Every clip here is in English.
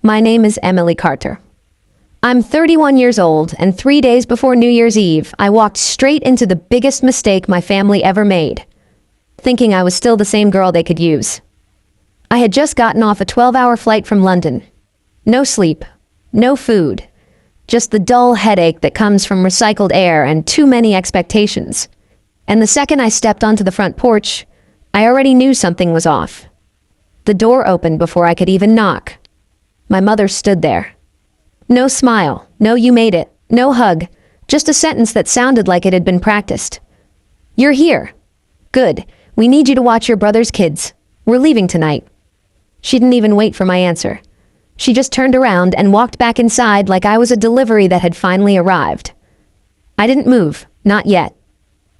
My name is Emily Carter. I'm 31 years old, and 3 days before New Year's Eve, I walked straight into the biggest mistake my family ever made, thinking I was still the same girl they could use. I had just gotten off a 12-hour flight from London. No sleep, no food, just the dull headache that comes from recycled air and too many expectations. And the second I stepped onto the front porch, I already knew something was off. The door opened before I could even knock. My mother stood there. No smile, no "you made it," no hug, just a sentence that sounded like it had been practiced. "You're here. Good. We need you to watch your brother's kids. We're leaving tonight." She didn't even wait for my answer. She just turned around and walked back inside like I was a delivery that had finally arrived. I didn't move, not yet.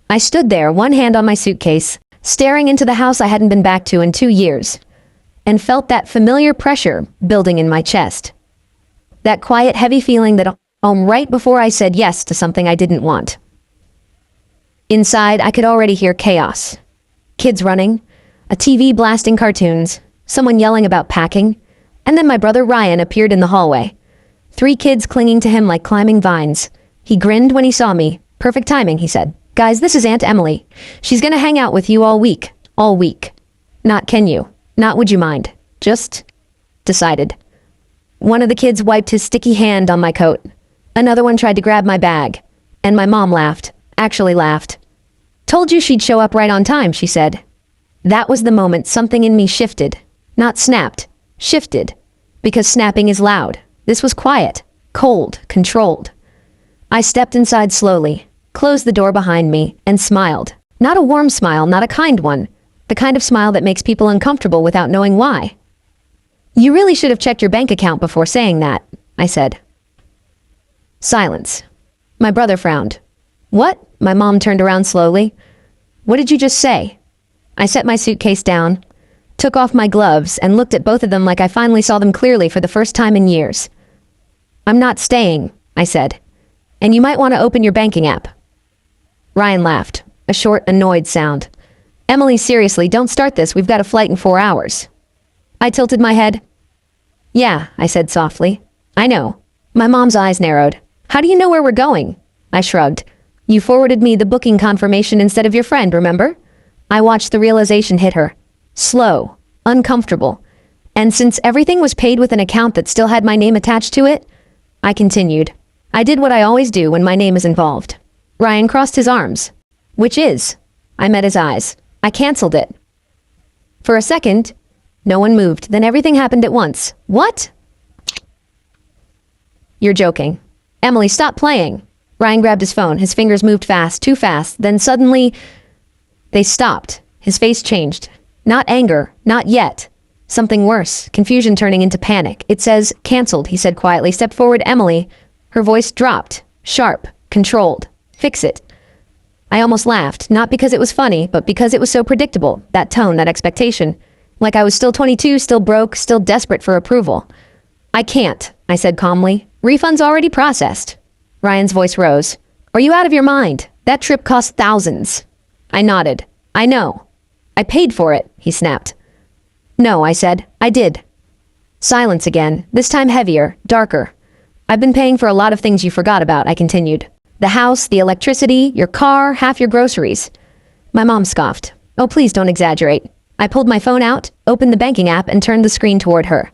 I stood there, one hand on my suitcase, staring into the house I hadn't been back to in 2 years, and felt that familiar pressure building in my chest. That quiet, heavy feeling that right before I said yes to something I didn't want. Inside, I could already hear chaos. Kids running, a TV blasting cartoons, someone yelling about packing, and then my brother Ryan appeared in the hallway. 3 kids clinging to him like climbing vines. He grinned when he saw me. "Perfect timing," he said. "Guys, this is Aunt Emily. She's gonna hang out with you all week. All week. Not can you. Not would you mind. Just decided." One of the kids wiped his sticky hand on my coat. Another one tried to grab my bag. And my mom laughed. Actually laughed. "Told you she'd show up right on time," she said. That was the moment something in me shifted. Not snapped. Shifted. Because snapping is loud. This was quiet. Cold. Controlled. I stepped inside slowly, closed the door behind me, and smiled. Not a warm smile, not a kind one. The kind of smile that makes people uncomfortable without knowing why. "You really should have checked your bank account before saying that," I said. Silence. My brother frowned. "What?" My mom turned around slowly. "What did you just say?" I set my suitcase down, took off my gloves, and looked at both of them like I finally saw them clearly for the first time in years. "I'm not staying," I said. "And you might want to open your banking app." Ryan laughed, a short, annoyed sound. "Emily, seriously, don't start this. We've got a flight in 4 hours." I tilted my head. "Yeah," I said softly. "I know." My mom's eyes narrowed. "How do you know where we're going?" I shrugged. "You forwarded me the booking confirmation instead of your friend, remember?" I watched the realization hit her. Slow, uncomfortable. And since everything was paid with an account that still had my name attached to it, I continued. I did what I always do when my name is involved. Ryan crossed his arms. "Which is?" I met his eyes. I canceled it. For a second, no one moved. Then everything happened at once. "What?" "You're joking." "Emily, stop playing." Ryan grabbed his phone. His fingers moved fast, too fast. Then suddenly, they stopped. His face changed. Not anger, not yet. Something worse, confusion turning into panic. "It says canceled," he said quietly. "Step forward, Emily." Her voice dropped, sharp, controlled. "Fix it." I almost laughed, not because it was funny, but because it was so predictable. That tone, that expectation. Like I was still 22, still broke, still desperate for approval. "I can't," I said calmly. "Refund's already processed." Ryan's voice rose. "Are you out of your mind? That trip cost thousands." I nodded. "I know." "I paid for it," he snapped. "No," I said. "I did." Silence again, this time heavier, darker. "I've been paying for a lot of things you forgot about," I continued. "The house, the electricity, your car, half your groceries." My mom scoffed. "Oh, please don't exaggerate." I pulled my phone out, opened the banking app, and turned the screen toward her.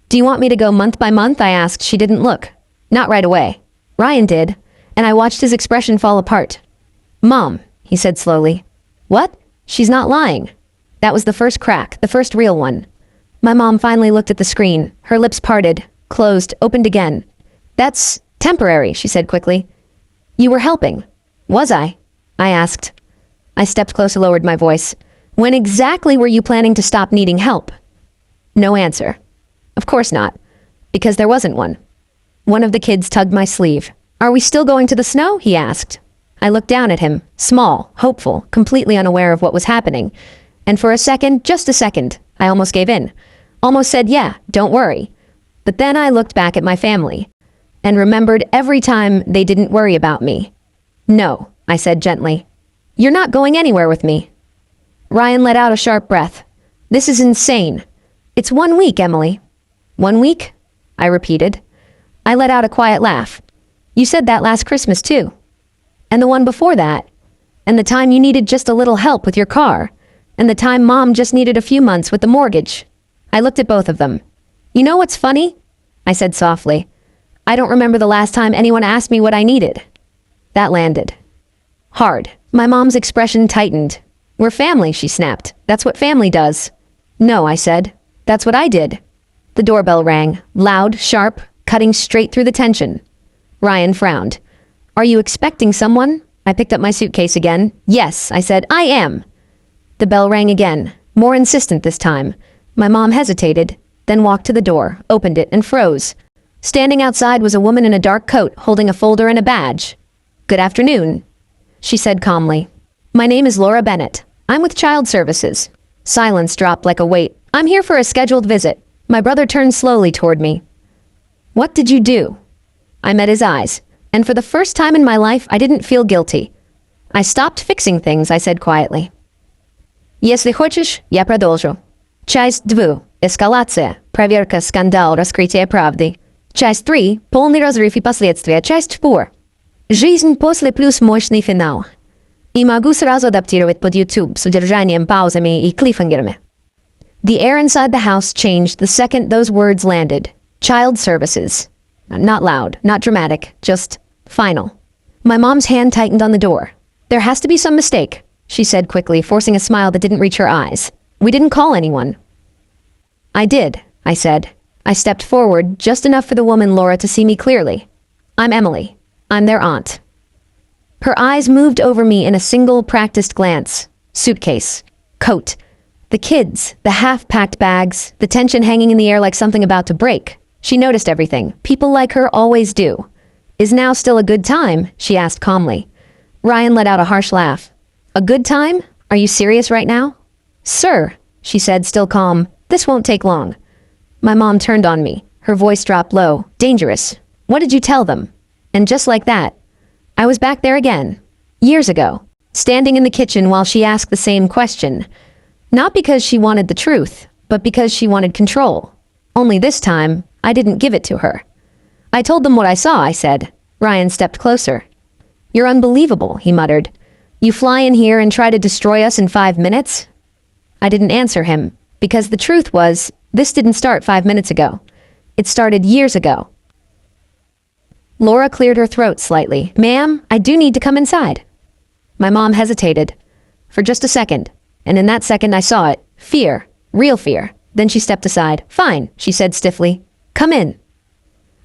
"Do you want me to go month by month?" I asked. She didn't look. Not right away. Ryan did, and I watched his expression fall apart. "Mom," he said slowly. "What?" "She's not lying." That was the first crack, the first real one. My mom finally looked at the screen. Her lips parted, closed, opened again. "That's temporary," she said quickly. "You were helping." "Was I?" I asked. I stepped closer, lowered my voice. "When exactly were you planning to stop needing help?" No answer. Of course not. Because there wasn't one. One of the kids tugged my sleeve. "Are we still going to the snow?" he asked. I looked down at him, small, hopeful, completely unaware of what was happening. And for a second, just a second, I almost gave in. Almost said, "Yeah, don't worry." But then I looked back at my family and remembered every time they didn't worry about me. "No," I said gently. "You're not going anywhere with me." Ryan let out a sharp breath. "This is insane. It's 1 week, Emily." 1 week? I repeated. I let out a quiet laugh. You said that last Christmas too. And the one before that. And the time you needed just a little help with your car. And the time Mom just needed a few months with the mortgage. I looked at both of them. You know what's funny? I said softly. I don't remember the last time anyone asked me what I needed. That landed. Hard. My mom's expression tightened. We're family, she snapped. That's what family does. No, I said. That's what I did. The doorbell rang, loud, sharp, cutting straight through the tension. Ryan frowned. Are you expecting someone? I picked up my suitcase again. Yes, I said, I am. The bell rang again, more insistent this time. My mom hesitated, then walked to the door, opened it, and froze. Standing outside was a woman in a dark coat, holding a folder and a badge. Good afternoon, she said calmly. My name is Laura Bennett. I'm with Child Services. Silence dropped like a weight. I'm here for a scheduled visit. My brother turned slowly toward me. What did you do? I met his eyes, and for the first time in my life, I didn't feel guilty. I stopped fixing things, I said quietly. Если хочешь, я продолжу. Часть 2. Эскалация. Проверка, скандал, раскрытие правды. Часть 3. Полный разрыв и последствия. Часть 4. Жизнь после плюс мощный финал. И могу сразу адаптировать под YouTube с удержанием, паузами и клиффхангерами. The air inside the house changed the second those words landed. Child Services. Not loud, not dramatic, just final. My mom's hand tightened on the door. There has to be some mistake, she said quickly, forcing a smile that didn't reach her eyes. We didn't call anyone. I did, I said. I stepped forward, just enough for the woman Laura to see me clearly. I'm Emily. I'm their aunt. Her eyes moved over me in a single practiced glance. Suitcase. Coat. The kids, the half-packed bags, the tension hanging in the air like something about to break. She noticed everything. People like her always do. Is now still a good time? She asked calmly. Ryan let out a harsh laugh. A good time? Are you serious right now? Sir, she said, still calm, this won't take long. My mom turned on me. Her voice dropped low. Dangerous. What did you tell them? And just like that, I was back there again. Years ago. Standing in the kitchen while she asked the same question. Not because she wanted the truth, but because she wanted control. Only this time, I didn't give it to her. I told them what I saw, I said. Ryan stepped closer. You're unbelievable, he muttered. You fly in here and try to destroy us in 5 minutes? I didn't answer him, because the truth was, this didn't start 5 minutes ago. It started years ago. Laura cleared her throat slightly. Ma'am, I do need to come inside. My mom hesitated. For just a second. And in that second I saw it. Fear. Real fear. Then she stepped aside. Fine, she said stiffly. Come in.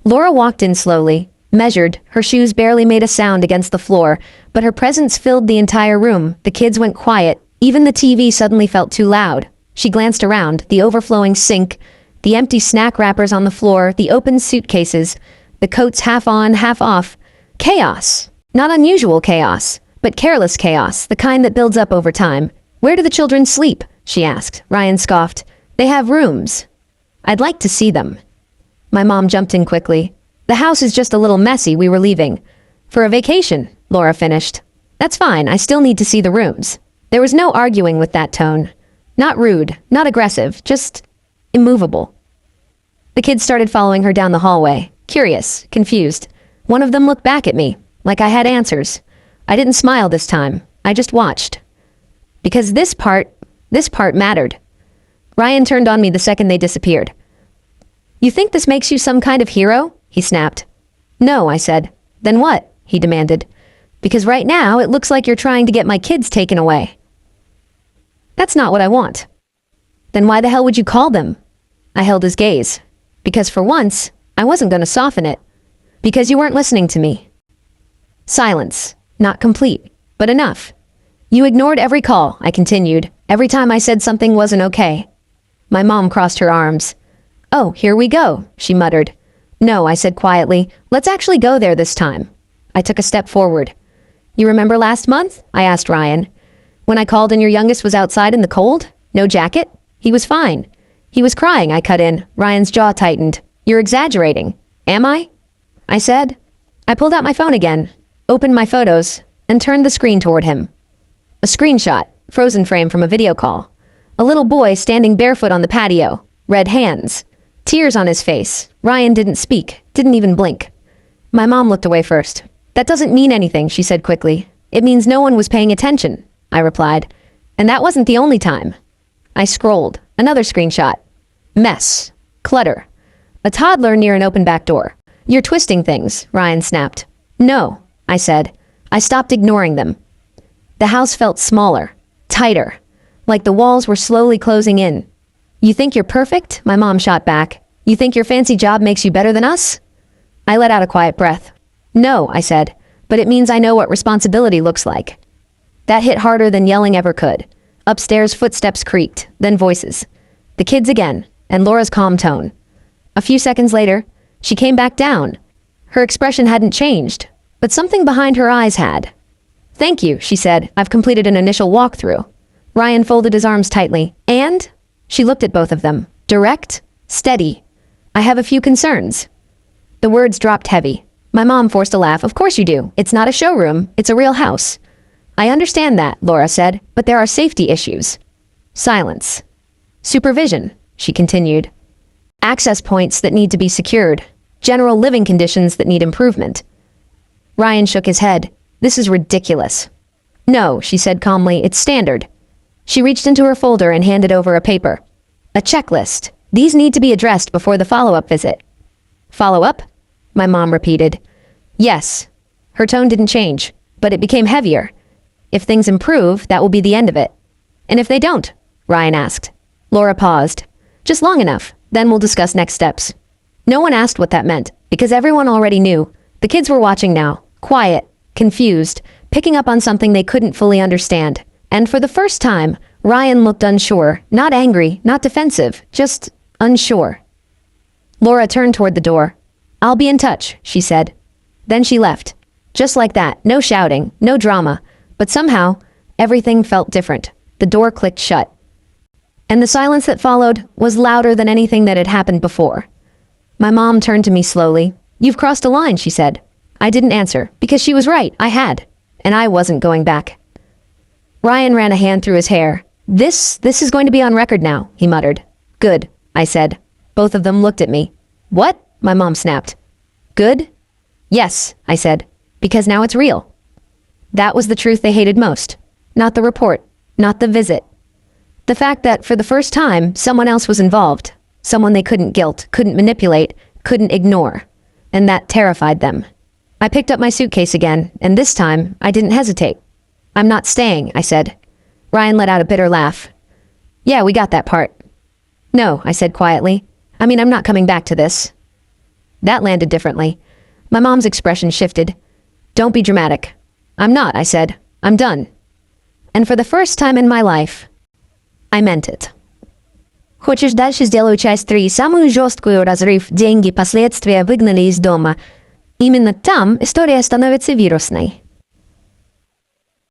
Laura walked in slowly, measured. Her shoes barely made a sound against the floor, but her presence filled the entire room. The kids went quiet. Even the TV suddenly felt too loud. She glanced around, the overflowing sink, the empty snack wrappers on the floor, the open suitcases, the coats half on, half off. Chaos. Not unusual chaos, but careless chaos, the kind that builds up over time. Where do the children sleep? She asked. Ryan scoffed. They have rooms. I'd like to see them. My mom jumped in quickly. The house is just a little messy, we were leaving. For a vacation, Laura finished. That's fine, I still need to see the rooms. There was no arguing with that tone. Not rude, not aggressive, just immovable. The kids started following her down the hallway, curious, confused. One of them looked back at me, like I had answers. I didn't smile this time. I just watched. Because this part mattered. Ryan turned on me the second they disappeared. You think this makes you some kind of hero? He snapped. No, I said. Then what? He demanded. Because right now it looks like you're trying to get my kids taken away. That's not what I want. Then why the hell would you call them? I held his gaze. Because for once, I wasn't going to soften it. Because you weren't listening to me. Silence. Not complete, but enough. You ignored every call, I continued. Every time I said something wasn't okay. My mom crossed her arms. Oh, here we go, she muttered. No, I said quietly. Let's actually go there this time. I took a step forward. You remember last month? I asked Ryan. When I called and your youngest was outside in the cold? No jacket? He was fine. He was crying, I cut in. Ryan's jaw tightened. You're exaggerating. Am I? I said. I pulled out my phone again, opened my photos, and turned the screen toward him. A screenshot, frozen frame from a video call. A little boy standing barefoot on the patio, red hands. Tears on his face. Ryan didn't speak, didn't even blink. My mom looked away first. That doesn't mean anything, she said quickly. It means no one was paying attention, I replied. And that wasn't the only time. I scrolled. Another screenshot. Mess. Clutter. A toddler near an open back door. You're twisting things, Ryan snapped. No, I said. I stopped ignoring them. The house felt smaller, tighter, like the walls were slowly closing in. You think you're perfect? My mom shot back. You think your fancy job makes you better than us? I let out a quiet breath. No, I said, but it means I know what responsibility looks like. That hit harder than yelling ever could. Upstairs, footsteps creaked, then voices. The kids again, and Laura's calm tone. A few seconds later, she came back down. Her expression hadn't changed, but something behind her eyes had. Thank you, she said. I've completed an initial walkthrough. Ryan folded his arms tightly. And? She looked at both of them. Direct, steady. I have a few concerns. The words dropped heavy. My mom forced a laugh. Of course you do. It's not a showroom. It's a real house. I understand that, Laura said, but there are safety issues. Silence. Supervision, she continued. Access points that need to be secured. General living conditions that need improvement. Ryan shook his head. This is ridiculous. No, she said calmly, it's standard. She reached into her folder and handed over a paper. A checklist. These need to be addressed before the follow-up visit. Follow-up? My mom repeated. Yes. Her tone didn't change, but it became heavier. If things improve, that will be the end of it. And if they don't? Ryan asked. Laura paused. Just long enough, then we'll discuss next steps. No one asked what that meant, because everyone already knew. The kids were watching now, quiet, confused, picking up on something they couldn't fully understand. And for the first time, Ryan looked unsure, not angry, not defensive, just unsure. Laura turned toward the door. I'll be in touch, she said. Then she left. Just like that, no shouting, no drama. But somehow, everything felt different. The door clicked shut. And the silence that followed was louder than anything that had happened before. My mom turned to me slowly. You've crossed a line, she said. I didn't answer, because she was right, I had. And I wasn't going back. Ryan ran a hand through his hair. This is going to be on record now, he muttered. Good, I said. Both of them looked at me. What? My mom snapped. Good? Yes, I said, because now it's real. That was the truth they hated most. Not the report, not the visit. The fact that, for the first time, someone else was involved. Someone they couldn't guilt, couldn't manipulate, couldn't ignore. And that terrified them. I picked up my suitcase again, and this time, I didn't hesitate. I'm not staying, I said. Ryan let out a bitter laugh. Yeah, we got that part. No, I said quietly. I mean, I'm not coming back to this. That landed differently. My mom's expression shifted. Don't be dramatic. I'm not, I said. I'm done. And for the first time in my life, I meant it. Хочешь дальше, сделаю часть 3, самую жесткую разрыв, деньги, последствия, выгнали из дома. Именно там история становится вирусной.